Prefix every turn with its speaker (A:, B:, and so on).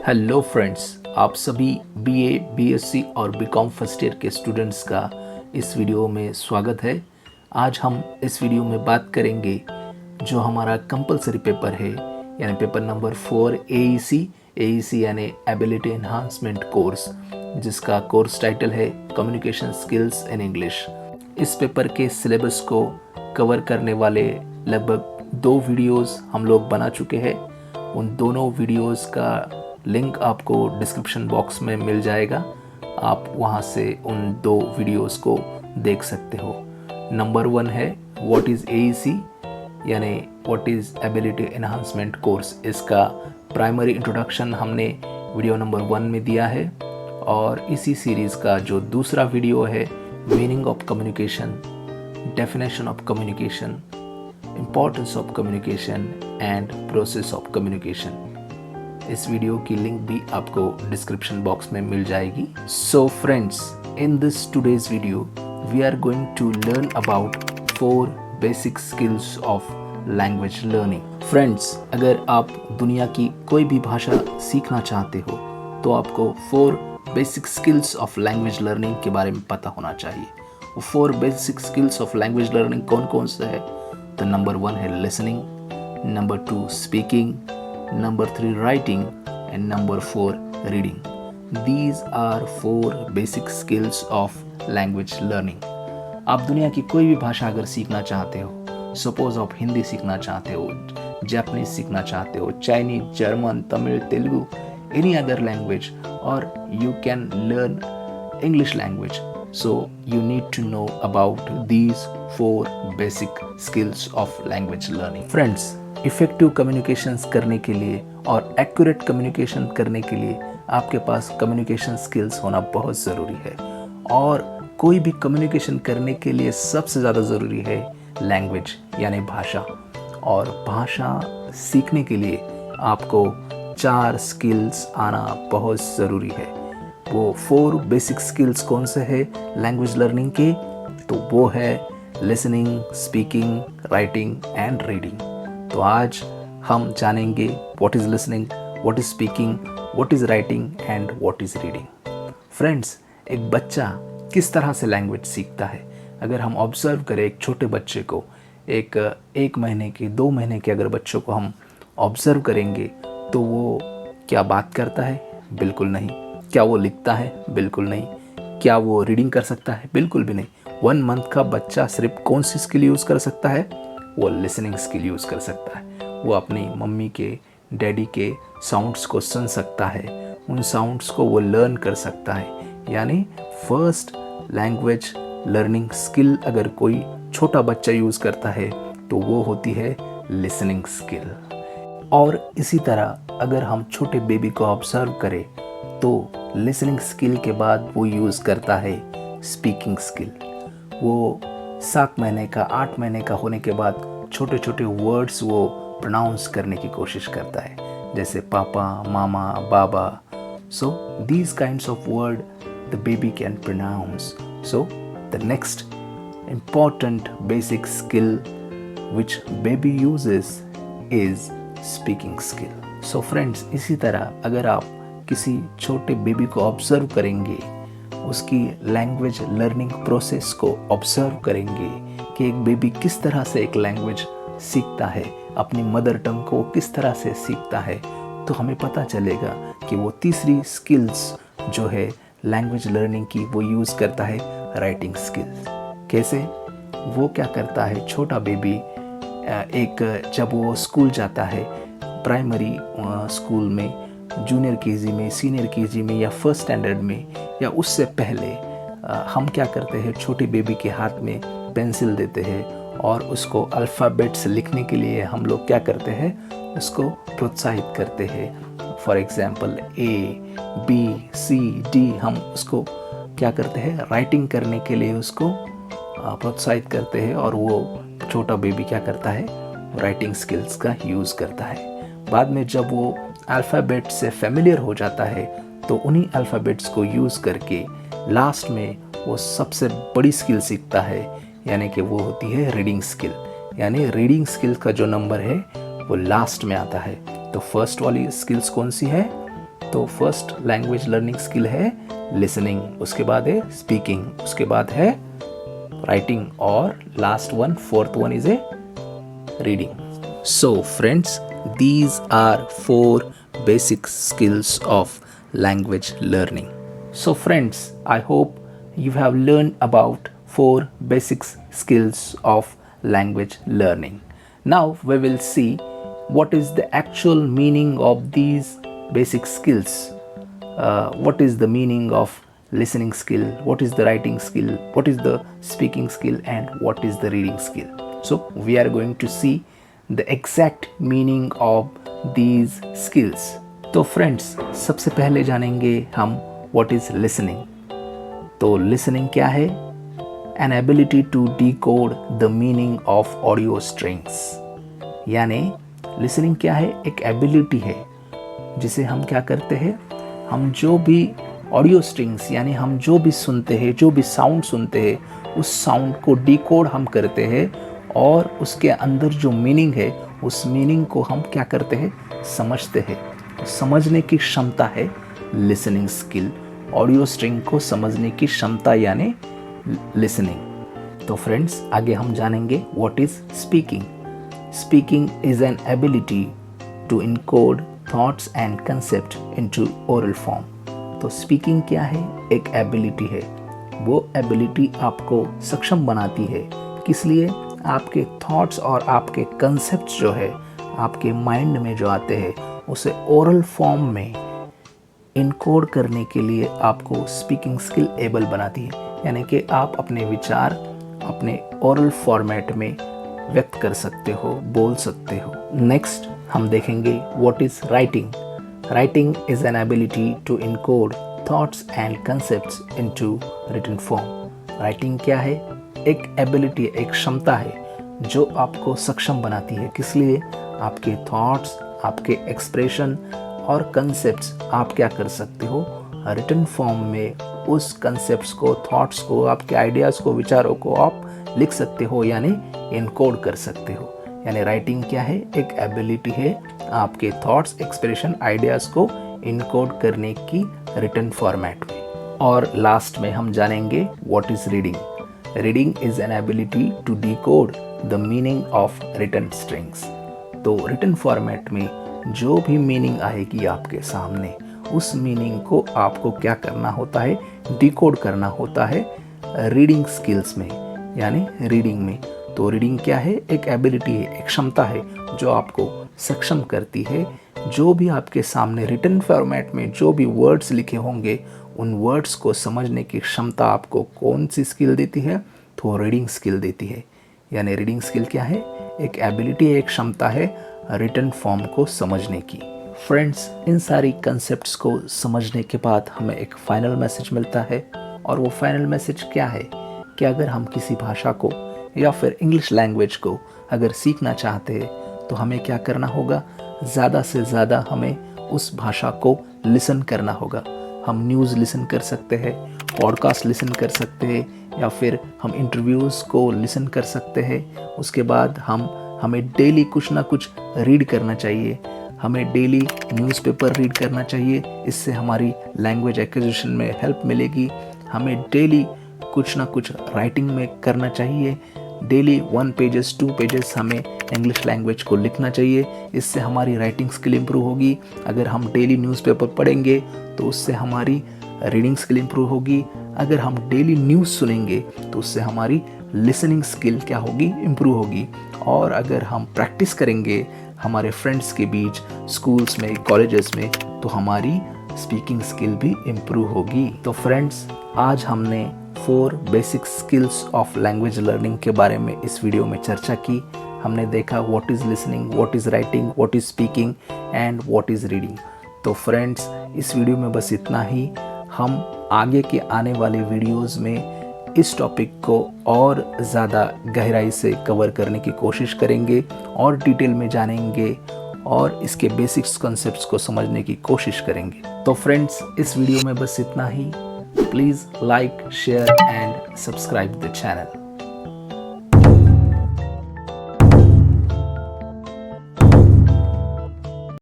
A: Hello friends, आप सभी BA, BSc और बीकॉम फर्स्ट ईयर के स्टूडेंट्स का इस वीडियो में स्वागत है। आज हम इस वीडियो में बात करेंगे जो हमारा कंपलसरी पेपर है, यानी पेपर नंबर 4 एईसी यानी एबिलिटी एनहांसमेंट कोर्स, जिसका कोर्स टाइटल है कम्युनिकेशन स्किल्स इन इंग्लिश। इस पेपर के सिलेबस को कवर करने वाले लगभग 2 वीडियोस हम लोग बना चुके हैं। उन दोनों वीडियोस का लिंक आपको डिस्क्रिप्शन बॉक्स में मिल जाएगा। आप वहां से उन 2 वीडियोस को देख सकते हो। नंबर 1 है व्हाट इज़ एईसी यानी what is ability enhancement course. इसका प्राइमरी इंट्रोडक्शन हमने वीडियो नंबर 1 में दिया है, और इसी सीरीज़ का जो दूसरा वीडियो है meaning of communication, definition of communication, importance of communication and process of communication, इस वीडियो की लिंक भी आपको डिस्क्रिप्शन बॉक्स में मिल जाएगी। So friends, in this today's video we are going to learn about 4 basic skills of language learning. Friends, अगर आप दुनिया की कोई भी भाषा सीखना चाहते हो तो आपको 4 basic skills of language learning के बारे में पता होना चाहिए। वो 4 basic skills of language learning कौन कौन से है? तो नंबर 1 है listening, number 2 speaking, number 3 writing, and number 4 reading. These are 4 basic skills of language learning. आप दुनिया की कोई भी भाषा अगर सीखना चाहते हो, सपोज आप हिंदी सीखना चाहते हो, जापानीज सीखना चाहते हो, Chinese, German, Tamil, Telugu, any other language, or you can learn English language. So you need to know about these 4 basic skills of language learning. Friends, effective communications करने के लिए और एक्यूरेट कम्युनिकेशन करने के लिए आपके पास कम्युनिकेशन स्किल्स होना बहुत ज़रूरी है। और कोई भी कम्युनिकेशन करने के लिए सबसे ज़्यादा ज़रूरी है लैंग्वेज यानी भाषा। और भाषा सीखने के लिए आपको 4 स्किल्स आना बहुत ज़रूरी है। वो 4 बेसिक स्किल्स कौन से है लैंग्वेज लर्निंग के? तो वो है listening, speaking, writing and reading. तो आज हम जानेंगे what is listening, what is speaking, what is writing and what is reading. Friends, एक बच्चा किस तरह से लैंग्वेज सीखता है? अगर हम ऑब्ज़र्व करें एक छोटे बच्चे को, एक महीने के, 2 महीने के अगर बच्चों को हम ऑब्ज़र्व करेंगे तो वो क्या बात करता है? बिल्कुल नहीं। क्या वो लिखता है? बिल्कुल नहीं। क्या वो रीडिंग कर सकता है? बिल्कुल भी नहीं। 1 मंथ का बच्चा सिर्फ कौन सी स्किल यूज़ कर सकता है? वो लिसनिंग स्किल यूज़ कर सकता है। वो अपनी मम्मी के, डैडी के साउंड्स को सुन सकता है, उन साउंड्स को वो लर्न कर सकता है। यानी फर्स्ट लैंग्वेज लर्निंग स्किल अगर कोई छोटा बच्चा यूज़ करता है तो वो होती है लिसनिंग स्किल। और इसी तरह अगर हम छोटे बेबी को ऑब्जर्व करें तो लिसनिंग स्किल के बाद वो यूज़ करता है स्पीकिंग स्किल। वो 7 महीने का, 8 महीने का होने के बाद छोटे छोटे वर्ड्स वो प्रोनाउंस करने की कोशिश करता है, जैसे पापा, मामा, बाबा। So these kinds of word the baby can pronounce. So the next important basic skill which baby uses is speaking skill. So friends, इसी तरह अगर आप किसी छोटे बेबी को ऑब्जर्व करेंगे, उसकी लैंग्वेज लर्निंग प्रोसेस को ऑब्जर्व करेंगे कि एक बेबी किस तरह से एक लैंग्वेज सीखता है, अपनी मदर टंग को किस तरह से सीखता है, तो हमें पता चलेगा कि वो तीसरी स्किल्स जो है लैंग्वेज लर्निंग की वो यूज़ करता है राइटिंग स्किल्स। कैसे? वो क्या करता है, छोटा बेबी जब वो स्कूल जाता है, प्राइमरी स्कूल में, जूनियर केजी में, सीनियर केजी में या फर्स्ट स्टैंडर्ड में या उससे पहले हम क्या करते हैं, छोटे बेबी के हाथ में पेंसिल देते हैं और उसको अल्फ़ाबेट्स लिखने के लिए हम लोग क्या करते हैं, उसको प्रोत्साहित करते हैं। फॉर एग्ज़ाम्पल ABCD, हम उसको क्या करते हैं, राइटिंग करने के लिए उसको प्रोत्साहित करते हैं, और वो छोटा बेबी क्या करता है, राइटिंग स्किल्स का यूज़ करता है। बाद में जब वो अल्फ़ाबेट से फेमिलियर हो जाता है तो उन्हीं अल्फ़ाबेट्स को यूज़ करके लास्ट में वो सबसे बड़ी स्किल सीखता है, यानी कि वो होती है रीडिंग स्किल। यानी रीडिंग स्किल का जो नंबर है वो लास्ट में आता है। तो फर्स्ट वाली स्किल्स कौन सी है? तो फर्स्ट लैंग्वेज लर्निंग स्किल है लिसनिंग, उसके बाद है स्पीकिंग, उसके बाद है राइटिंग और last one fourth one is a reading. So friends, these are 4 basic skills of language learning. So friends, I hope you have learned about 4 basic skills of language learning. Now we will see what is the actual meaning of these basic skills. What is the meaning of listening skill, what is the writing skill, what is the speaking skill, and what is the reading skill. So we are going to see the exact meaning of these skills. तो friends, सबसे पहले जानेंगे हम what is listening. तो listening क्या है? An ability to decode the meaning of audio strings. यानी listening क्या है? एक ability है जिसे हम क्या करते हैं, हम जो भी ऑडियो स्ट्रिंग्स यानी हम जो भी सुनते हैं, जो भी साउंड सुनते हैं, उस साउंड को डिकोड हम करते हैं और उसके अंदर जो मीनिंग है उस मीनिंग को हम क्या करते हैं, समझते हैं. समझने की क्षमता है लिसनिंग स्किल. ऑडियो स्ट्रिंग को समझने की क्षमता यानी लिसनिंग. तो फ्रेंड्स, आगे हम जानेंगे what is speaking. Speaking is an ability to encode thoughts and concept into oral form. तो स्पीकिंग क्या है? एक एबिलिटी है. वो एबिलिटी आपको सक्षम बनाती है. किस लिए? आपके थॉट्स और आपके कंसेप्ट्स जो है आपके माइंड में जो आते हैं उसे ओरल फॉर्म में इनकोड करने के लिए आपको स्पीकिंग स्किल एबल बनाती है. यानी कि आप अपने विचार अपने ओरल फॉर्मेट में व्यक्त कर सकते हो, बोल सकते हो. नेक्स्ट हम देखेंगे what is writing. Writing is an ability to encode thoughts and concepts into written form. Writing क्या है? एक एबिलिटी, एक क्षमता है जो आपको सक्षम बनाती है. किस लिए? आपके थॉट्स, आपके एक्सप्रेशन और कंसेप्ट्स आप क्या कर सकते हो, रिटन फॉर्म में उस कंसेप्ट्स को, थॉट्स को, आपके आइडियाज़ को, विचारों को आप लिख सकते हो यानी इनकोड कर सकते हो. यानी राइटिंग क्या है? एक एबिलिटी है आपके थॉट्स, एक्सप्रेशन, आइडियाज़ को इनकोड करने की रिटन फॉर्मेट में. और लास्ट में हम जानेंगे what is reading. Reading is an ability to decode the meaning of written strings. तो रिटन फॉर्मेट में जो भी मीनिंग आएगी आपके सामने, उस मीनिंग को आपको क्या करना होता है, डिकोड करना होता है रीडिंग स्किल्स में यानी रीडिंग में. तो रीडिंग क्या है? एक एबिलिटी है, एक क्षमता है जो आपको सक्षम करती है. जो भी आपके सामने रिटन फॉर्मेट में जो भी वर्ड्स लिखे होंगे उन वर्ड्स को समझने की क्षमता आपको कौन सी स्किल देती है? तो रीडिंग स्किल देती है. यानी रीडिंग स्किल क्या है? एक एबिलिटी, एक क्षमता है रिटन फॉर्म को समझने की. फ्रेंड्स, इन सारी कंसेप्ट्स को समझने के बाद हमें एक फाइनल मैसेज मिलता है. और वो फाइनल मैसेज क्या है कि अगर हम किसी भाषा को या फिर इंग्लिश लैंग्वेज को अगर सीखना चाहते हैं तो हमें क्या करना होगा? ज़्यादा से ज़्यादा हमें उस भाषा को लिसन करना होगा. हम न्यूज़ लिसन कर सकते हैं, पॉडकास्ट लिसन कर सकते हैं, या फिर हम इंटरव्यूज़ को लिसन कर सकते हैं. उसके बाद हमें डेली कुछ ना कुछ रीड करना चाहिए. हमें डेली न्यूज़पेपर रीड करना चाहिए. इससे हमारी लैंग्वेज एक्विजिशन में हेल्प मिलेगी. हमें डेली कुछ ना कुछ राइटिंग में करना चाहिए. डेली 1 पेजेस 2 पेजेस हमें इंग्लिश लैंग्वेज को लिखना चाहिए. इससे हमारी राइटिंग स्किल इम्प्रूव होगी. अगर हम डेली न्यूज़पेपर पढ़ेंगे तो उससे हमारी रीडिंग स्किल इम्प्रूव होगी. अगर हम डेली न्यूज़ सुनेंगे तो उससे हमारी लिसनिंग स्किल क्या होगी? इम्प्रूव होगी. और अगर हम प्रैक्टिस करेंगे हमारे फ्रेंड्स के बीच, स्कूल्स में, कॉलेजेस में, तो हमारी स्पीकिंग स्किल भी इम्प्रूव होगी. तो फ्रेंड्स, आज हमने 4 basic skills of language learning के बारे में इस वीडियो में चर्चा की. हमने देखा what is listening, what is writing, what is speaking and what is reading. तो फ्रेंड्स, इस वीडियो में बस इतना ही. हम आगे के आने वाले वीडियोज़ में इस टॉपिक को और ज़्यादा गहराई से कवर करने की कोशिश करेंगे और डिटेल में जानेंगे और इसके बेसिक्स कॉन्सेप्ट्स को समझने की कोशिश करेंगे. तो फ्रेंड्स, इस वीडियो में बस इतना ही. Please like, share and subscribe the channel.